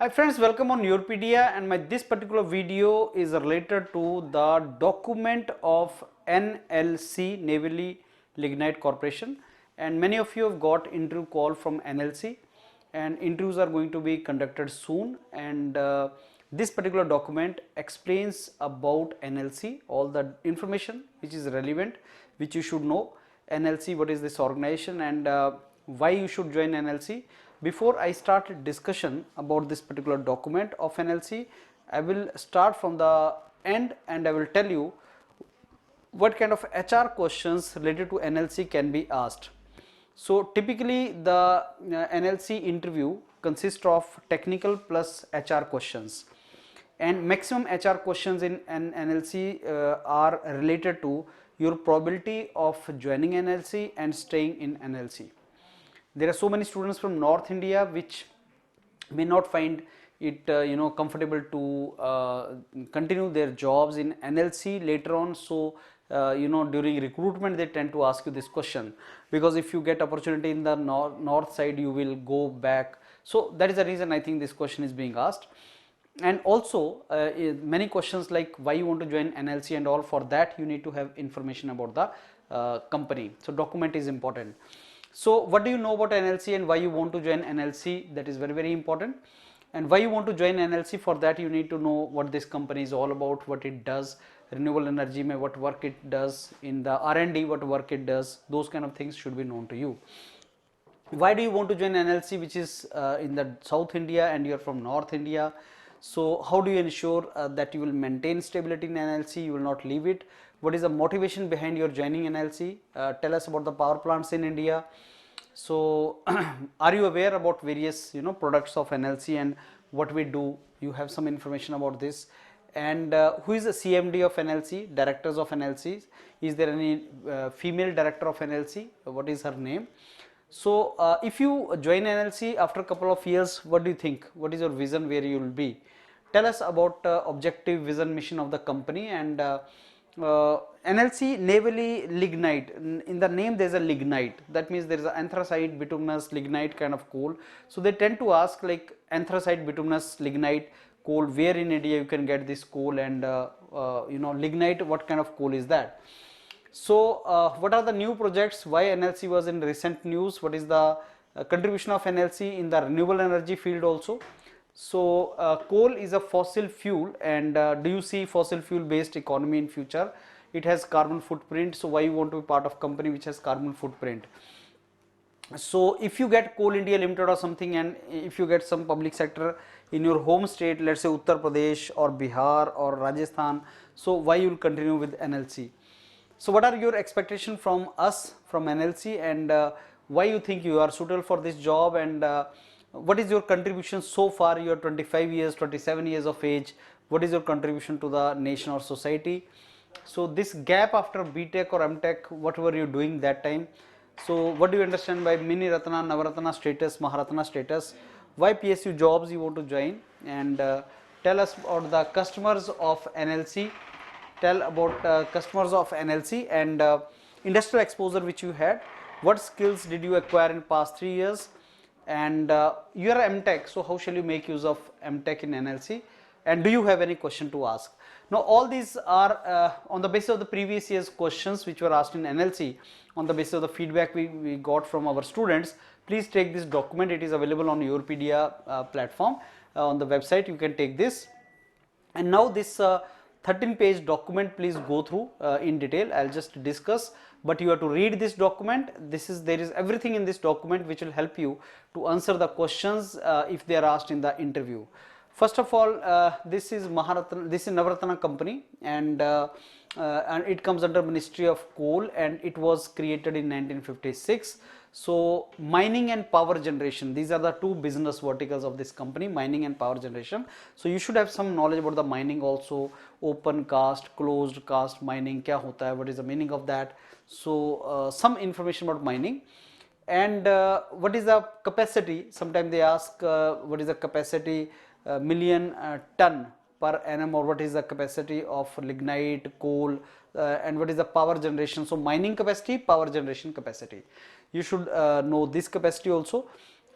Hi friends, welcome on Europedia, and this particular video is related to the document of NLC, Navy Lignite Corporation, and many of you have got interview call from NLC and interviews are going to be conducted soon, and this particular document explains about NLC, all the information which is relevant, which you should know. NLC, what is this organization, and why you should join NLC. Before I start discussion about this particular document of NLC, I will start from the end and I will tell you what kind of HR questions related to NLC can be asked. So typically the NLC interview consists of technical plus HR questions, and maximum HR questions in an NLC are related to your probability of joining NLC and staying in NLC. There are so many students from North India which may not find it comfortable to continue their jobs in NLC later on. So during recruitment they tend to ask you this question, because if you get opportunity in the north side you will go back. So that is the reason I think this question is being asked. And also many questions like why you want to join NLC and all, for that you need to have information about the company. So document is important. So what do you know about NLC and why you want to join NLC? That is very important. And why you want to join NLC, for that you need to know what this company is all about, what it does, renewable energy mein what work it does, in the R&D what work it does. Those kind of things should be known to you. Why do you want to join NLC, which is in the South India and you are from North India? So how do you ensure that you will maintain stability in NLC, you will not leave it? What is the motivation behind your joining NLC? Tell us about the power plants in India. So are you aware about various products of NLC and what we do? You have some information about this. And who is the CMD of NLC, directors of NLC? Is there any female director of NLC? What is her name? So if you join NLC after a couple of years, what do you think? What is your vision, where you will be? Tell us about objective, vision, mission of the company. And NLC, Navy Lignite, in the name there is a lignite, that means there is an anthracite, bituminous, lignite kind of coal. So they tend to ask like anthracite, bituminous, lignite coal, where in India you can get this coal, and lignite, what kind of coal is that? So what are the new projects, why NLC was in recent news, what is the contribution of NLC in the renewable energy field also? So coal is a fossil fuel, and do you see fossil fuel based economy in future? It has carbon footprint, so why you want to be part of company which has carbon footprint? So if you get Coal India Limited or something, and if you get some public sector in your home state, let's say Uttar Pradesh or Bihar or Rajasthan, so why you will continue with NLC? So what are your expectations from us, from NLC, and why you think you are suitable for this job, and what is your contribution so far? You are 25 years, 27 years of age. What is your contribution to the nation or society? So this gap after BTech or MTech, what were you doing that time? So what do you understand by Mini Ratna, Navaratna status, Maharatna status? Why PSU jobs you want to join? And tell us about the customers of NLC. Tell about customers of NLC and industrial exposure which you had. What skills did you acquire in past 3 years? And you are MTech, so how shall you make use of MTech in NLC? And do you have any question to ask? Now all these are on the basis of the previous year's questions which were asked in NLC, on the basis of the feedback we got from our students. Please take this document, it is available on Europedia platform, on the website you can take this. And now this 13-page document, please go through in detail. I'll just discuss, but you have to read this document. There is everything in this document which will help you to answer the questions if they are asked in the interview. First of all, this is Maharatna, this is Navaratna company, and it comes under Ministry of Coal, and it was created in 1956. So mining and power generation, these are the two business verticals of this company, mining and power generation. So you should have some knowledge about the mining also, open cast, closed cast mining, kya hota hai, what is the meaning of that? So some information about mining. And what is the capacity? Sometimes they ask what is the capacity million ton per annum, or what is the capacity of lignite, coal, and what is the power generation. So mining capacity, power generation capacity. You should know this capacity also.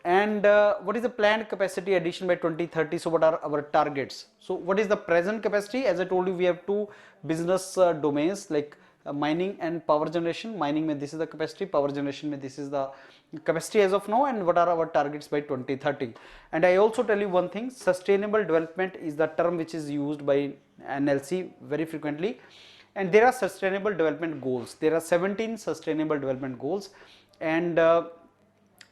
And what is the planned capacity addition by 2030? So what are our targets? So what is the present capacity? As I told you, we have two business domains, like mining and power generation. Mining mein this is the capacity, power generation mein this is the capacity as of now, and what are our targets by 2030. And I also tell you one thing, sustainable development is the term which is used by NLC very frequently, and there are sustainable development goals. There are 17 sustainable development goals, and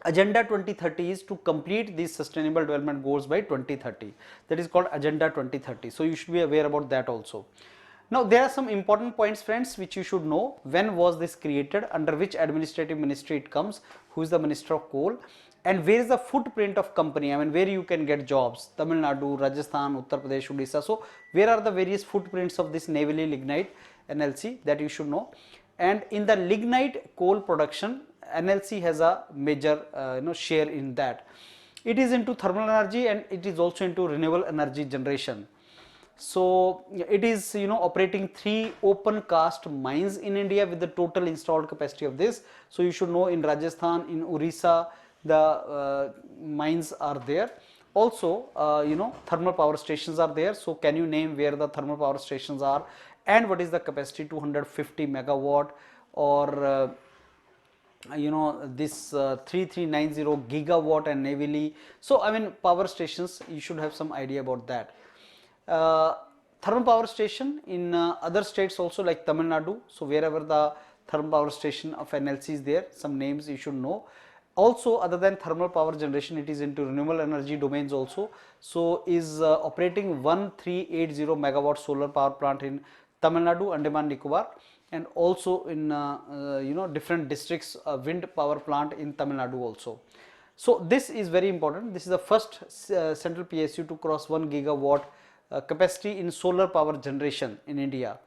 Agenda 2030 is to complete these sustainable development goals by 2030. That is called Agenda 2030. So you should be aware about that also. Now there are some important points, friends, which you should know. When was this created? Under which administrative ministry it comes? Who is the Minister of Coal? And where is the footprint of company? I mean, where you can get jobs? Tamil Nadu, Rajasthan, Uttar Pradesh, Odisha. So where are the various footprints of this Neyveli lignite NLC, that you should know. And in the lignite coal production, NLC has a major share in that. It is into thermal energy, and it is also into renewable energy generation. So it is operating 3 open cast mines in India with the total installed capacity of this. So you should know, in Rajasthan, in Orissa, the mines are there. Also thermal power stations are there. So can you name where the thermal power stations are, and what is the capacity? 250 megawatt, or this 3390 gigawatt and Neyveli. So I mean, power stations, you should have some idea about that. Thermal power station in other states also, like Tamil Nadu. So wherever the thermal power station of NLC is there, some names you should know. Also, other than thermal power generation, it is into renewable energy domains also. So is operating 1380 megawatt solar power plant in Tamil Nadu, Andaman Nicobar, and also in different districts, wind power plant in Tamil Nadu also. So this is very important. This is the first central PSU to cross 1 gigawatt capacity in solar power generation in India,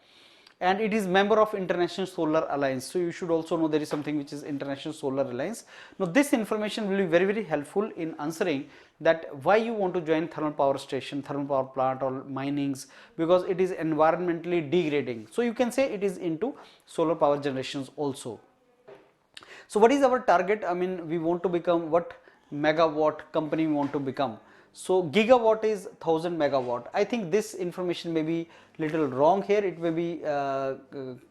and it is member of International Solar Alliance. So you should also know there is something which is International Solar Alliance. Now this information will be very, very helpful in answering that why you want to join thermal power station, thermal power plant, or minings, because it is environmentally degrading. So you can say it is into solar power generations also. So what is our target? I mean, we want to become what megawatt company we want to become. So gigawatt is 1000 megawatt. I think this information may be little wrong here. It may be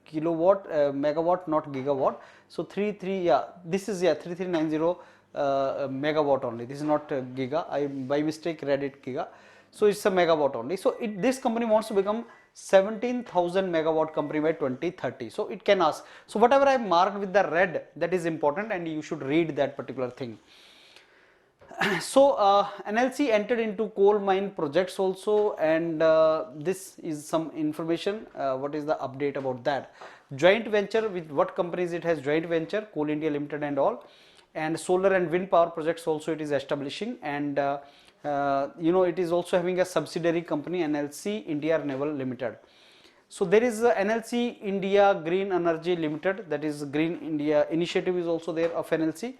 kilowatt, megawatt, not gigawatt. So 3390 megawatt only. This is not giga. I by mistake read it giga. So it's a megawatt only. So this company wants to become 17,000 megawatt company by 2030. So it can ask. So whatever I marked with the red, that is important, and you should read that particular thing. So NLC entered into coal mine projects also, and this is some information. What is the update about that? Joint venture with what companies it has joint venture? Coal India Limited and all, and solar and wind power projects also it is establishing, and it is also having a subsidiary company, NLC India Renewable Limited. So there is NLC India Green Energy Limited, that is Green India initiative is also there of NLC.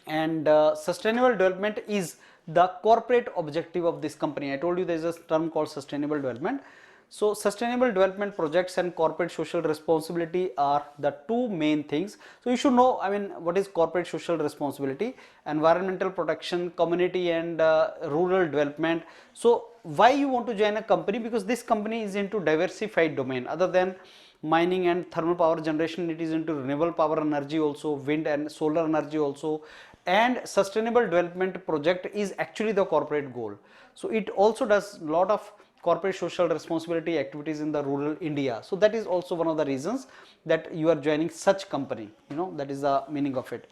And sustainable development is the corporate objective of this company. I told you there is a term called sustainable development. So sustainable development projects and corporate social responsibility are the two main things. So you should know, I mean, what is corporate social responsibility? Environmental protection, community and rural development. So why you want to join a company? Because this company is into diversified domain. Other than mining and thermal power generation, it is into renewable power energy also, wind and solar energy also, and sustainable development project is actually the corporate goal. So it also does a lot of corporate social responsibility activities in the rural India. So that is also one of the reasons that you are joining such company, that is the meaning of it.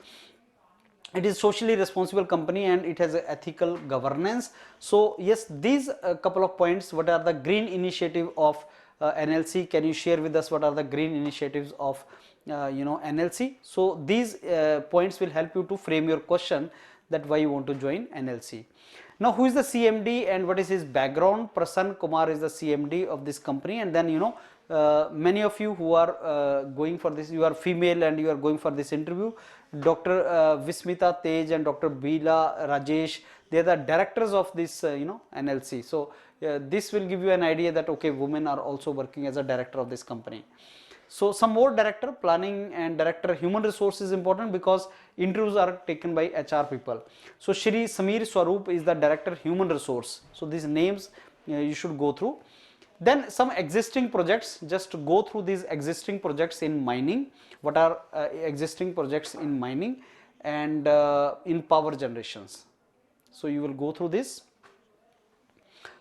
It is socially responsible company and it has ethical governance. So yes, these couple of points, what are the green initiative of NLC? Can you share with us what are the green initiatives of NLC? So these points will help you to frame your question that why you want to join NLC. Now who is the CMD and what is his background? Prasann Kumar is the CMD of this company, and then many of you who are going for this, you are female and you are going for this interview. Dr. Vismita Tej and Dr. Bila Rajesh, they are the directors of this NLC. So this will give you an idea that okay, women are also working as a director of this company. So some more director planning and director human resource is important because interviews are taken by HR people. So Shri Sameer Swaroop is the director human resource. So these names you should go through. Then some existing projects, just go through these existing projects in mining. What are existing projects in mining and in power generations? So you will go through this.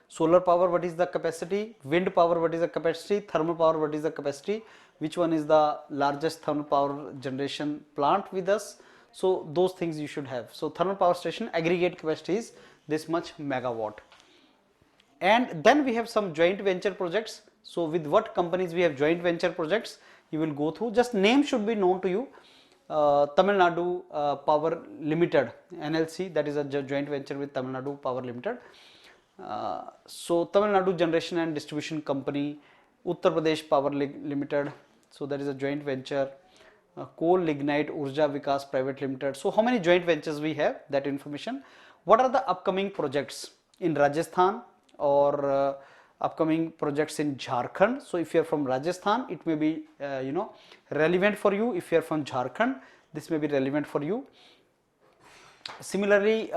Solar power, what is the capacity? Wind power, what is the capacity? Thermal power, what is the capacity? Which one is the largest thermal power generation plant with us? So those things you should have. So thermal power station aggregate capacity is this much megawatt. And then we have some joint venture projects. So with what companies we have joint venture projects, you will go through. Just name should be known to you. Tamil Nadu Power Limited, NLC, that is a joint venture with Tamil Nadu Power Limited. So Tamil Nadu Generation and Distribution Company, Uttar Pradesh Power Limited, so that is a joint venture. Coal Lignite Urja Vikas Private Limited. So how many joint ventures we have, that information. What are the upcoming projects in Rajasthan or upcoming projects in Jharkhand? So if you are from Rajasthan, it may be relevant for you. If you are from Jharkhand, this may be relevant for you. Similarly,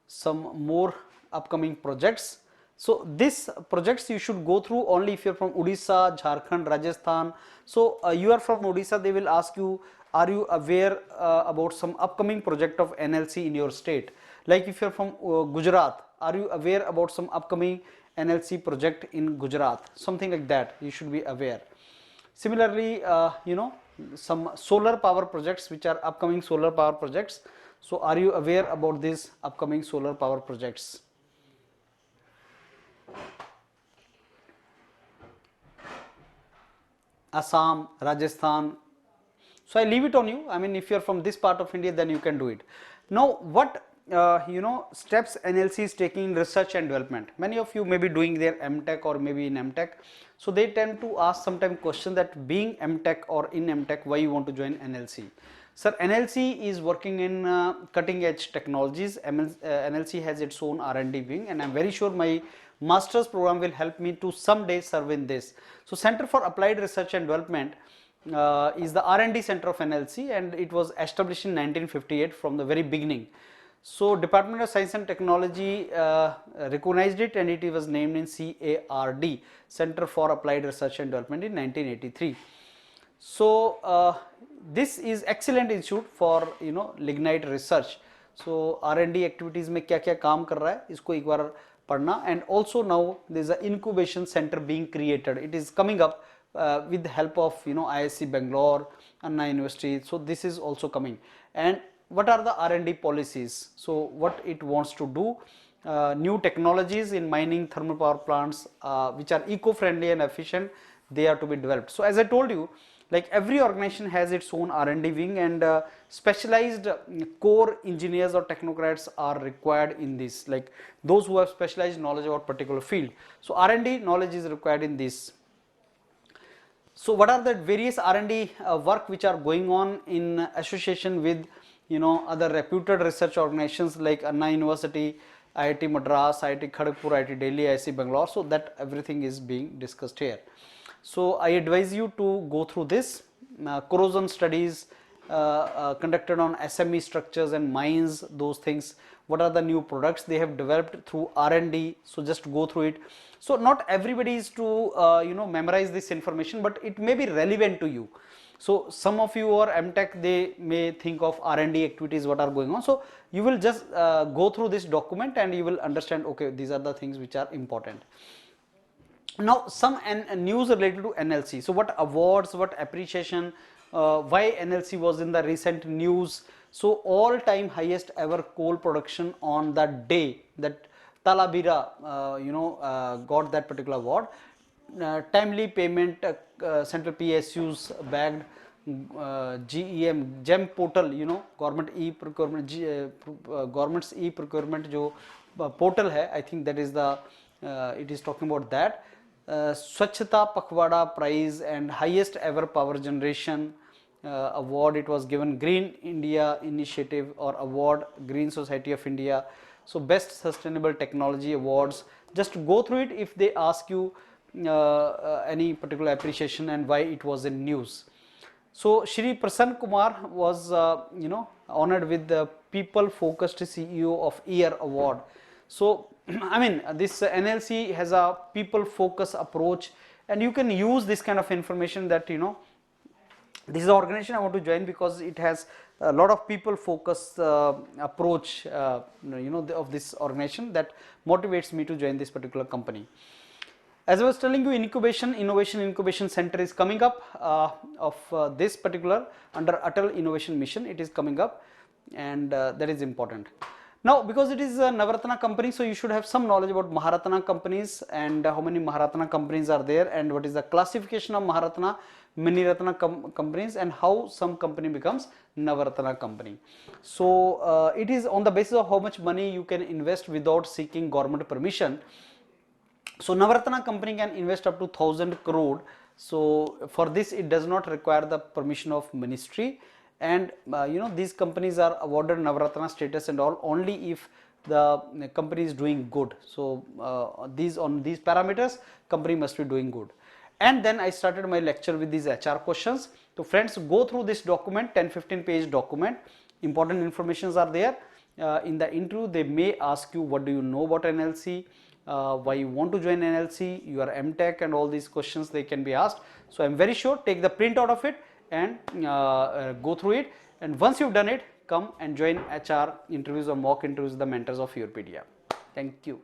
some more upcoming projects. So these projects you should go through only if you are from Odisha, Jharkhand, Rajasthan. So you are from Odisha, they will ask you, are you aware about some upcoming project of NLC in your state? Like if you are from Gujarat, are you aware about some upcoming NLC project in Gujarat? Something like that, you should be aware. Similarly, some solar power projects which are upcoming solar power projects. So are you aware about these upcoming solar power projects? Assam, Rajasthan. So I leave it on you. I mean, if you are from this part of India, then you can do it. Now, what steps NLC is taking in research and development? Many of you may be doing their MTech or maybe in MTech. So they tend to ask sometimes question that being MTech or in MTech, why you want to join NLC? Sir, NLC is working in cutting edge technologies. NLC has its own R&D wing, and I'm very sure my master's program will help me to someday serve in this. So Center for Applied Research and Development is the R&D center of NLC, and it was established in 1958 from the very beginning. So Department of Science and Technology recognized it, and it was named in CARD, Center for Applied Research and Development, in 1983. So this is excellent institute for lignite research. So R&D activities में क्या क्या काम कर रहा है इसको एक बार पढ़ना. And also now there is an incubation center being created. It is coming up with the help of ISC Bangalore, Anna University. So this is also coming. And what are the R&D policies? So what it wants to do, new technologies in mining, thermal power plants which are eco-friendly and efficient, they are to be developed. So as I told you, like every organization has its own R&D wing, and specialized core engineers or technocrats are required in this, like those who have specialized knowledge about particular field. So R&D knowledge is required in this. So what are the various R&D work which are going on in association with other reputed research organizations like Anna University, IIT Madras, IIT Kharagpur, IIT Delhi, IIC Bangalore. So that everything is being discussed here. So I advise you to go through this. Corrosion studies conducted on SME structures and mines, those things. What are the new products they have developed through R&D? So just go through it. So not everybody is to memorize this information, but it may be relevant to you. So some of you are MTech, they may think of R&D activities what are going on. So you will just go through this document and you will understand, okay, these are the things which are important. Now some news related to NLC. So what awards, what appreciation, why NLC was in the recent news. So all time highest ever coal production on that day that Talabira got that particular award. Timely payment, central PSUs bagged, GEM portal, government e-procurement, government's e-procurement jo portal hai, I think that is the it is talking about that. Swachhata Pakhwada prize and highest ever power generation award, it was given Green India Initiative or award, Green Society of India. So best sustainable technology awards, just go through it. If they ask you any particular appreciation and why it was in news. So Shri Prasann Kumar was honored with the People Focused CEO of Year award. So I mean, this NLC has a people focused approach, and you can use this kind of information that this is the organization I want to join because it has a lot of people focused approach of this organization that motivates me to join this particular company. As I was telling you, Innovation Incubation Center is coming up of this particular under Atal Innovation Mission. It is coming up, and that is important. Now, because it is a Navratna company, so you should have some knowledge about Maharatna companies and how many Maharatna companies are there, and what is the classification of Maharatna, Miniratna companies, and how some company becomes Navaratna company. So it is on the basis of how much money you can invest without seeking government permission. So Navaratna company can invest up to 1000 crore. So for this it does not require the permission of ministry, and these companies are awarded Navaratna status and all only if the company is doing good. So on these parameters company must be doing good. And then I started my lecture with these HR questions. So friends, go through this document, 10-15 page document. Important informations are there. In the interview they may ask you what do you know about NLC, why you want to join NLC, your MTech, and all these questions they can be asked. So I am very sure, take the print out of it and go through it, and once you've done it, come and join HR interviews or mock interviews with the mentors of Yourpedia. Thank you.